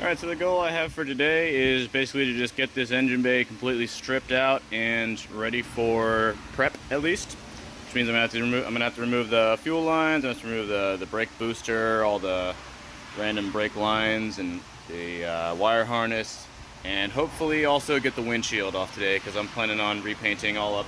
Alright, so the goal I have for today is basically to just get this engine bay completely stripped out and ready for prep, at least. Which means I'm gonna have to remove the fuel lines, I'm gonna have to remove the brake booster, all the random brake lines, and the wire harness, and hopefully also get the windshield off today, because I'm planning on repainting all up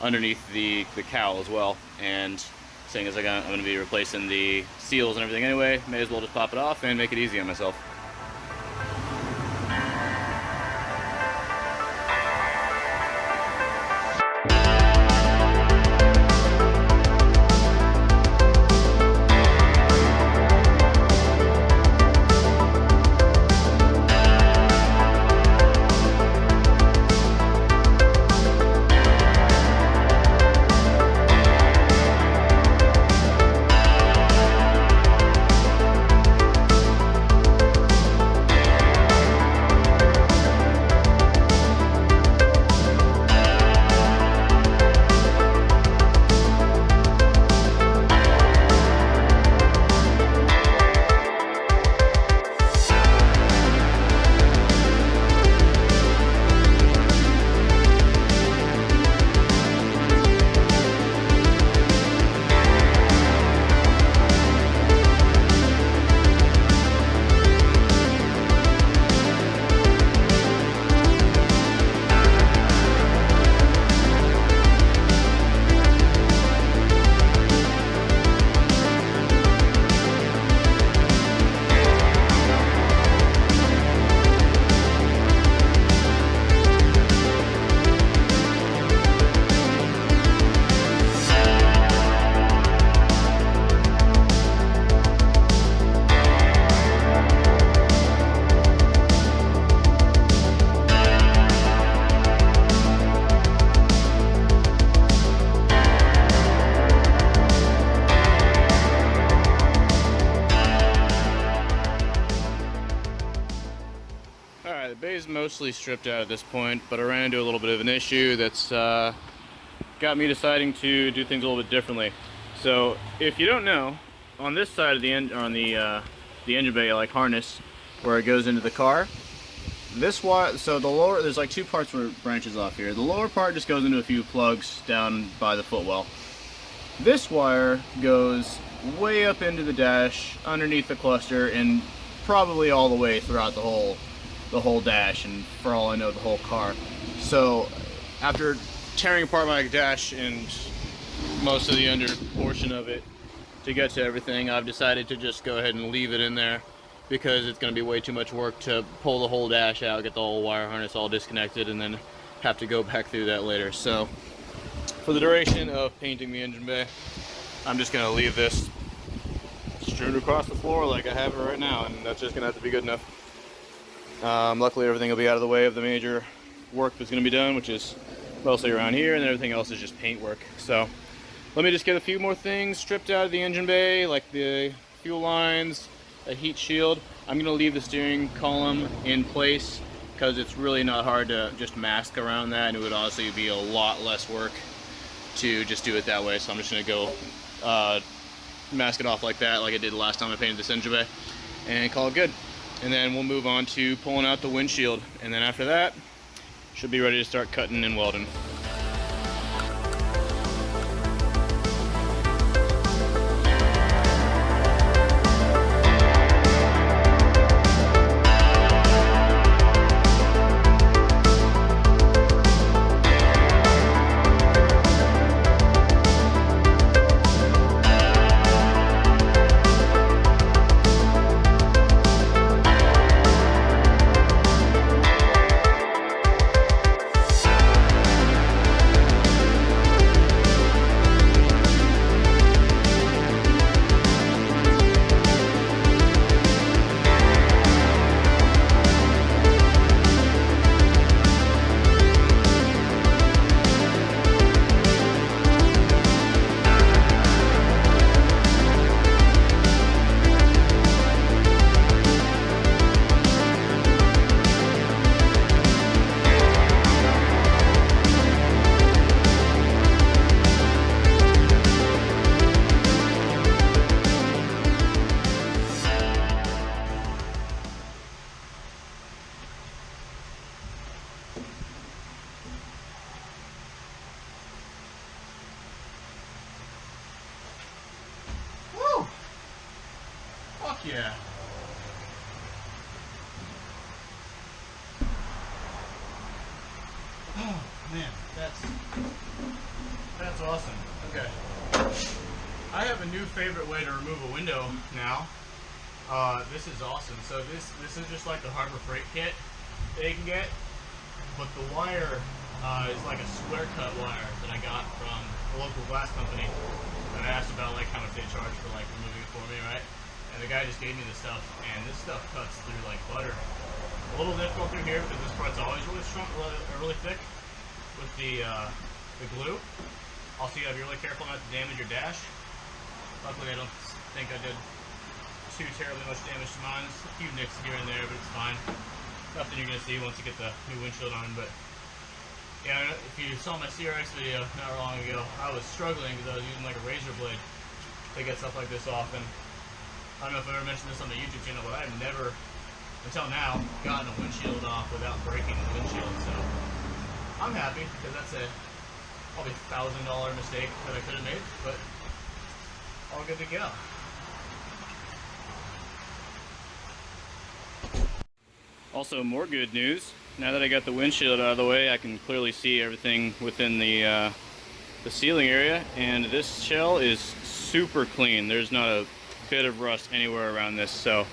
underneath the cowl as well. And seeing as I'm gonna be replacing the seals and everything anyway, may as well just pop it off and make it easy on myself. Alright, the bay is mostly stripped out at this point, but I ran into a little bit of an issue that's got me deciding to do things a little bit differently. So, if you don't know, on this side of the engine bay, like harness, where it goes into the car, this wire, so the lower, there's like two parts where it branches off here. The lower part just goes into a few plugs down by the footwell. This wire goes way up into the dash, underneath the cluster, and probably all the way throughout the whole dash, and for all I know, the whole car. So after tearing apart my dash and most of the under portion of it to get to everything, I've decided to just go ahead and leave it in there, because it's going to be way too much work to pull the whole dash out, get the whole wire harness all disconnected, and then have to go back through that later. So for the duration of painting the engine bay, I'm just going to leave this strewn across the floor like I have it right now, and that's just going to have to be good enough. Luckily everything will be out of the way of the major work that's going to be done, which is mostly around here, and everything else is just paint work. So let me just get a few more things stripped out of the engine bay, like the fuel lines, a heat shield. I'm going to leave the steering column in place because it's really not hard to just mask around that, and it would honestly be a lot less work to just do it that way. So I'm just going to go mask it off like that, like I did the last time I painted this engine bay, and call it good. And then we'll move on to pulling out the windshield, and then after that should be ready to start cutting and welding. Yeah. Oh man, that's awesome. Okay. I have a new favorite way to remove a window now. This is awesome. So this is just like the Harbor Freight kit that you can get, but the wire is like a square cut wire that I got from a local glass company. And I asked about like how much they charge for like removing it for me, right? And the guy just gave me this stuff, and this stuff cuts through like butter. A little difficult through here because this part's always really strong, really thick with the glue. Also, you have to be really careful not to damage your dash. Luckily, I don't think I did too terribly much damage to mine. There's a few nicks here and there, but it's fine. Nothing you're gonna see once you get the new windshield on. But yeah, if you saw my CRX video not long ago, I was struggling because I was using like a razor blade to get stuff like this off. And I don't know if I ever mentioned this on the YouTube channel, but I've never, until now, gotten a windshield off without breaking the windshield. So I'm happy because that's a probably $1,000 mistake that I could have made, but all good to go. Also, more good news. Now that I got the windshield out of the way, I can clearly see everything within the ceiling area, and this shell is super clean. There's not a bit of rust anywhere around this, so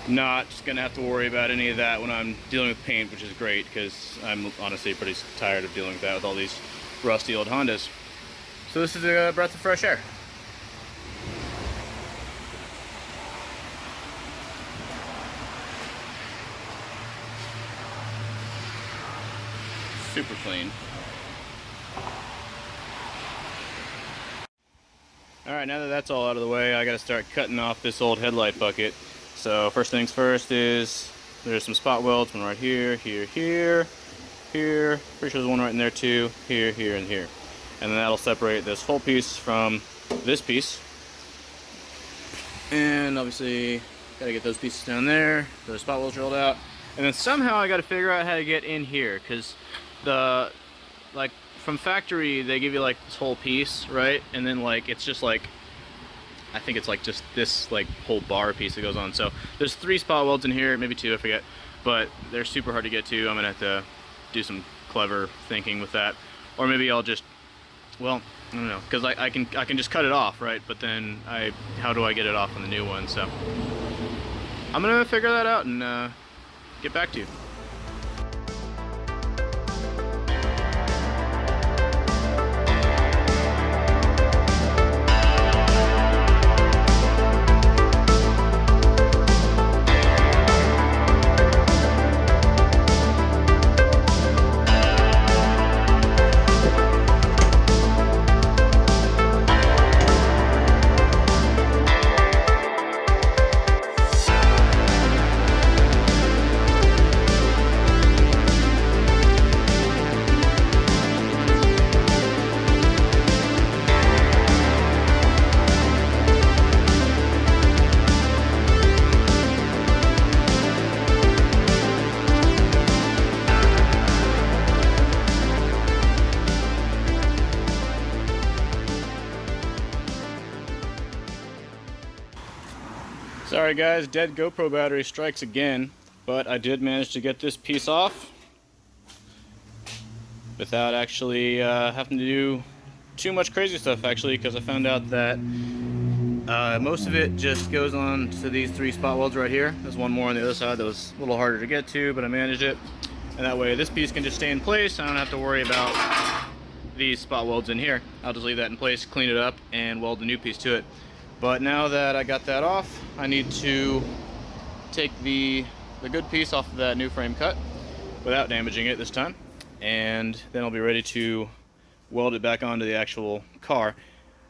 not gonna have to worry about any of that when I'm dealing with paint, which is great because I'm honestly pretty tired of dealing with that with all these rusty old Hondas. So this is a breath of fresh air. Super clean. Alright, now that that's all out of the way, I gotta start cutting off this old headlight bucket. So first things first is there's some spot welds, one right here, here, here, here. Pretty sure there's one right in there too, here, here, and here. And then that'll separate this whole piece from this piece. And obviously gotta get those pieces down there, those spot welds drilled out. And then somehow I gotta figure out how to get in here, because like from factory they give you like this whole piece, right? And then like it's just like, I think it's like just this like whole bar piece that goes on. So there's 3 spot welds in here, maybe 2, I forget, but they're super hard to get to. I'm gonna have to do some clever thinking with that, or maybe I'll just, well, I don't know, because I can just cut it off, right? But then how do I get it off on the new one? So I'm gonna figure that out and get back to you. Sorry guys, dead GoPro battery strikes again, but I did manage to get this piece off without actually having to do too much crazy stuff actually, because I found out that most of it just goes on to these 3 spot welds right here. There's one more on the other side that was a little harder to get to, but I managed it. And that way this piece can just stay in place. I don't have to worry about these spot welds in here. I'll just leave that in place, clean it up, and weld the new piece to it. But now that I got that off, I need to take the good piece off of that new frame cut without damaging it this time, and then I'll be ready to weld it back onto the actual car.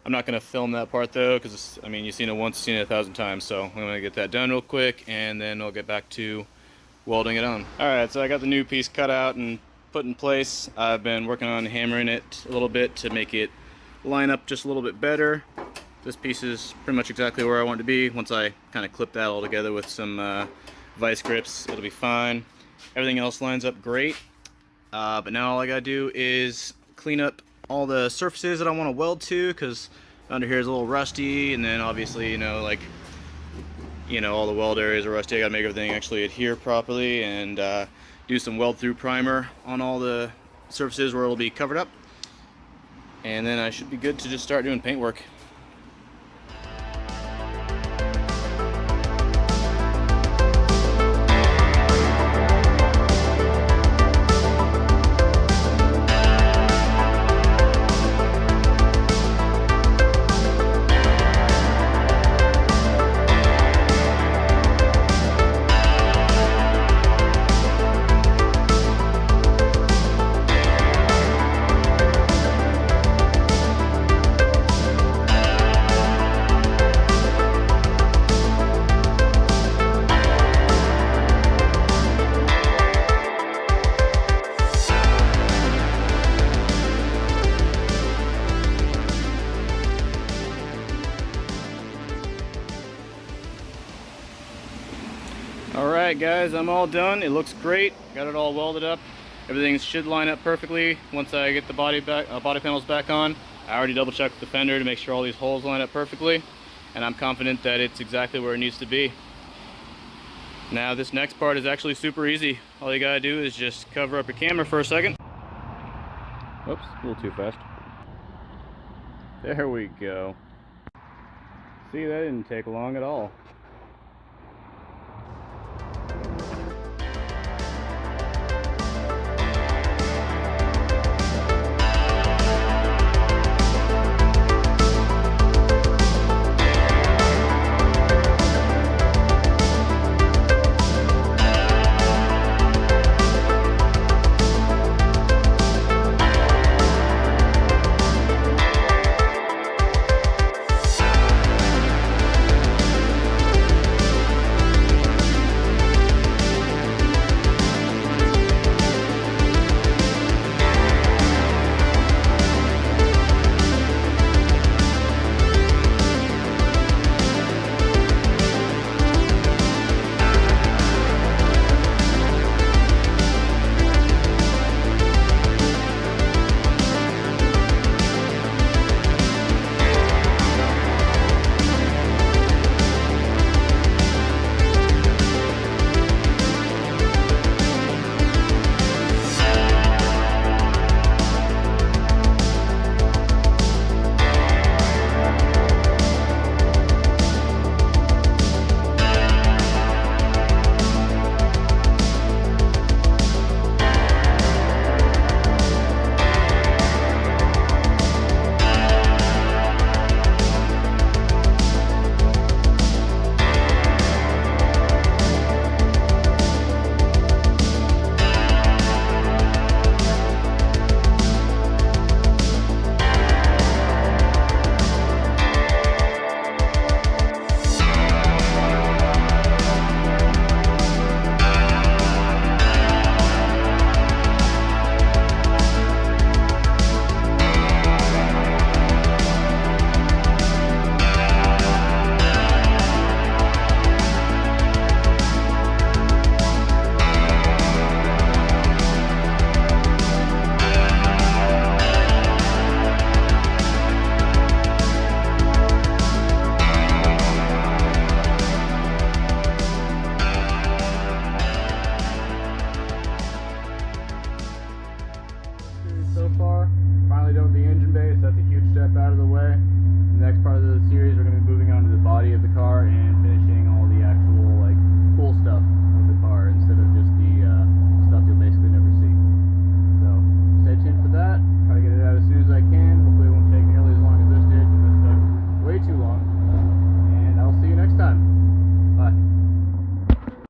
I'm not going to film that part though, because I mean, you've seen it once, seen it 1,000 times, so I'm going to get that done real quick, and then I'll get back to welding it on. Alright, so I got the new piece cut out and put in place. I've been working on hammering it a little bit to make it line up just a little bit better. This piece is pretty much exactly where I want it to be. Once I kind of clip that all together with some vice grips, it'll be fine. Everything else lines up great. But now all I gotta do is clean up all the surfaces that I want to weld to, because under here is a little rusty, and then obviously, you know, like, you know, all the weld areas are rusty. I gotta make everything actually adhere properly, and do some weld through primer on all the surfaces where it'll be covered up, and then I should be good to just start doing paint work. Alright guys, I'm all done. It looks great. Got it all welded up. Everything should line up perfectly once I get the body panels back on. I already double checked the fender to make sure all these holes line up perfectly, and I'm confident that it's exactly where it needs to be. Now this next part is actually super easy. All you gotta do is just cover up your camera for a second. Whoops, a little too fast. There we go. See, that didn't take long at all.